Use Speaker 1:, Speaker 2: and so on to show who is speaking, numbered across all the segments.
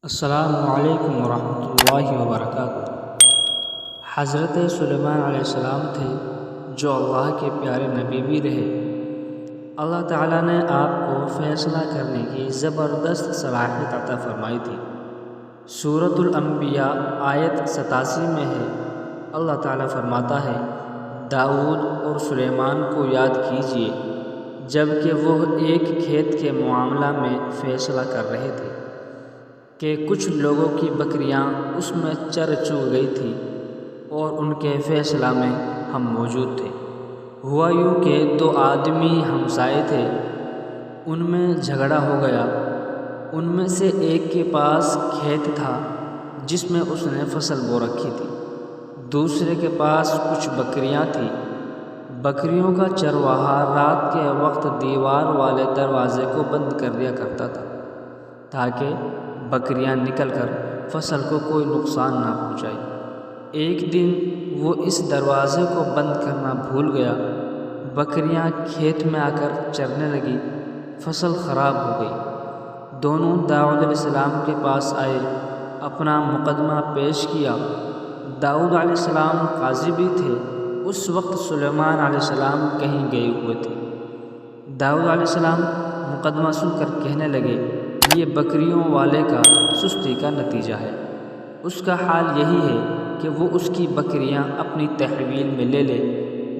Speaker 1: السلام علیکم ورحمۃ اللہ وبرکاتہ۔ حضرت سلیمان علیہ السلام تھے جو اللہ کے پیارے نبی بھی رہے۔ اللہ تعالیٰ نے آپ کو فیصلہ کرنے کی زبردست صلاحیت عطا فرمائی تھی۔ سورۃ الانبیاء آیت 87 میں ہے، اللہ تعالیٰ فرماتا ہے، داؤد اور سلیمان کو یاد کیجیے جب کہ وہ ایک کھیت کے معاملہ میں فیصلہ کر رہے تھے کہ کچھ لوگوں کی بکریاں اس میں چر چو گئی تھیں اور ان کے فیصلہ میں ہم موجود تھے۔ ہوا یوں کہ دو آدمی ہمسائے تھے، ان میں جھگڑا ہو گیا۔ ان میں سے ایک کے پاس کھیت تھا جس میں اس نے فصل بو رکھی تھی، دوسرے کے پاس کچھ بکریاں تھیں۔ بکریوں کا چرواہا رات کے وقت دیوار والے دروازے کو بند کر دیا کرتا تھا تاکہ بکریاں نکل کر فصل کو کوئی نقصان نہ پہنچائے۔ ایک دن وہ اس دروازے کو بند کرنا بھول گیا، بکریاں کھیت میں آ کر چرنے لگی، فصل خراب ہو گئی۔ دونوں داؤد علیہ السلام کے پاس آئے، اپنا مقدمہ پیش کیا۔ داؤد علیہ السلام قاضی بھی تھے، اس وقت سلیمان علیہ السلام کہیں گئے ہوئے تھے۔ داؤد علیہ السلام مقدمہ سن کر کہنے لگے، یہ بکریوں والے کا سستی کا نتیجہ ہے۔ اس کا حال یہی ہے کہ وہ اس کی بکریاں اپنی تحویل میں لے لے۔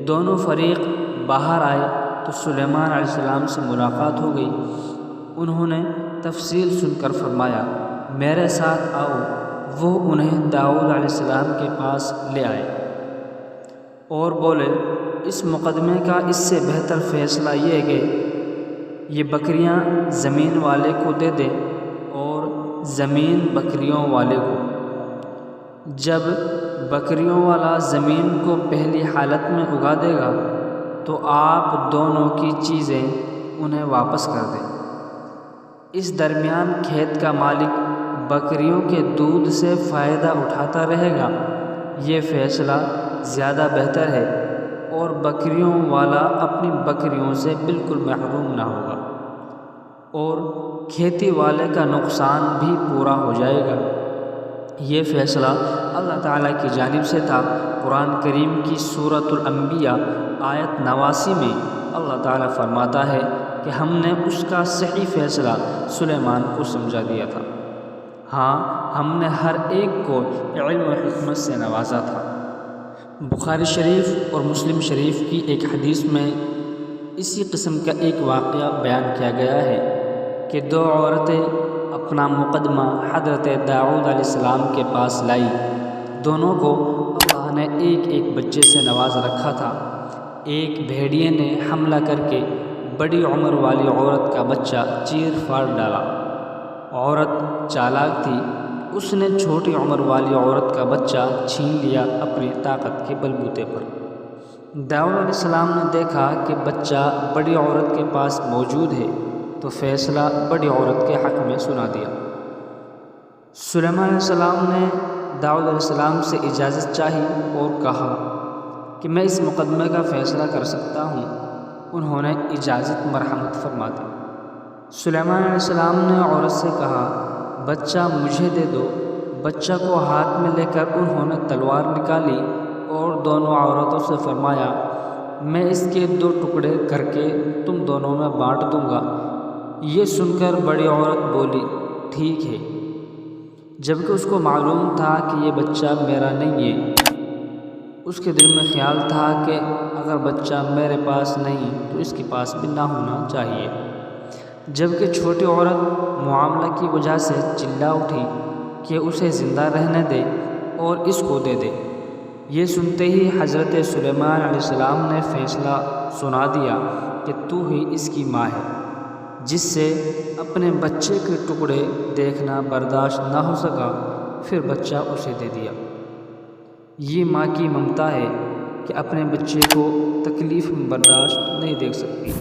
Speaker 1: دونوں فریق باہر آئے تو سلیمان علیہ السلام سے ملاقات ہو گئی۔ انہوں نے تفصیل سن کر فرمایا، میرے ساتھ آؤ۔ وہ انہیں داؤد علیہ السلام کے پاس لے آئے اور بولے، اس مقدمے کا اس سے بہتر فیصلہ یہ ہے کہ یہ بکریاں زمین والے کو دے دیں اور زمین بکریوں والے کو۔ جب بکریوں والا زمین کو پہلی حالت میں اگا دے گا تو آپ دونوں کی چیزیں انہیں واپس کر دیں۔ اس درمیان کھیت کا مالک بکریوں کے دودھ سے فائدہ اٹھاتا رہے گا، یہ فیصلہ زیادہ بہتر ہے، اور بکریوں والا اپنی بکریوں سے بالکل محروم نہ ہوگا اور کھیتی والے کا نقصان بھی پورا ہو جائے گا۔ یہ فیصلہ اللہ تعالیٰ کی جانب سے تھا۔ قرآن کریم کی سورۃ الانبیاء آیت 89 میں اللہ تعالیٰ فرماتا ہے کہ ہم نے اس کا صحیح فیصلہ سلیمان کو سمجھا دیا تھا۔ ہاں، ہم نے ہر ایک کو علم و حکمت سے نوازا تھا۔ بخاری شریف اور مسلم شریف کی ایک حدیث میں اسی قسم کا ایک واقعہ بیان کیا گیا ہے کہ دو عورتیں اپنا مقدمہ حضرت داؤد علیہ السلام کے پاس لائی۔ دونوں کو اللہ نے ایک ایک بچے سے نواز رکھا تھا۔ ایک بھیڑیے نے حملہ کر کے بڑی عمر والی عورت کا بچہ چیر پھاڑ ڈالا۔ عورت چالاک تھی، اس نے چھوٹی عمر والی عورت کا بچہ چھین لیا اپنی طاقت کے بلبوتے پر۔ داؤد علیہ السلام نے دیکھا کہ بچہ بڑی عورت کے پاس موجود ہے تو فیصلہ بڑی عورت کے حق میں سنا دیا۔ سلیمان علیہ السلام نے داؤد علیہ السلام سے اجازت چاہی اور کہا کہ میں اس مقدمے کا فیصلہ کر سکتا ہوں۔ انہوں نے اجازت مرحمت فرما دی۔ سلیمان علیہ السلام نے عورت سے کہا، بچہ مجھے دے دو۔ بچہ کو ہاتھ میں لے کر انہوں نے تلوار نکالی اور دونوں عورتوں سے فرمایا، میں اس کے 2 ٹکڑے کر کے تم دونوں میں بانٹ دوں گا۔ یہ سن کر بڑی عورت بولی، ٹھیک ہے، جبکہ اس کو معلوم تھا کہ یہ بچہ میرا نہیں ہے۔ اس کے دل میں خیال تھا کہ اگر بچہ میرے پاس نہیں تو اس کے پاس بھی نہ ہونا چاہیے، جبکہ چھوٹی عورت معاملہ کی وجہ سے چلا اٹھی کہ اسے زندہ رہنے دے اور اس کو دے دے۔ یہ سنتے ہی حضرت سلیمان علیہ السلام نے فیصلہ سنا دیا کہ تو ہی اس کی ماں ہے۔ جس سے اپنے بچے کے ٹکڑے دیکھنا برداشت نہ ہو سکا، پھر بچہ اسے دے دیا۔ یہ ماں کی ممتا ہے کہ اپنے بچے کو تکلیف میں برداشت نہیں دیکھ سکتی۔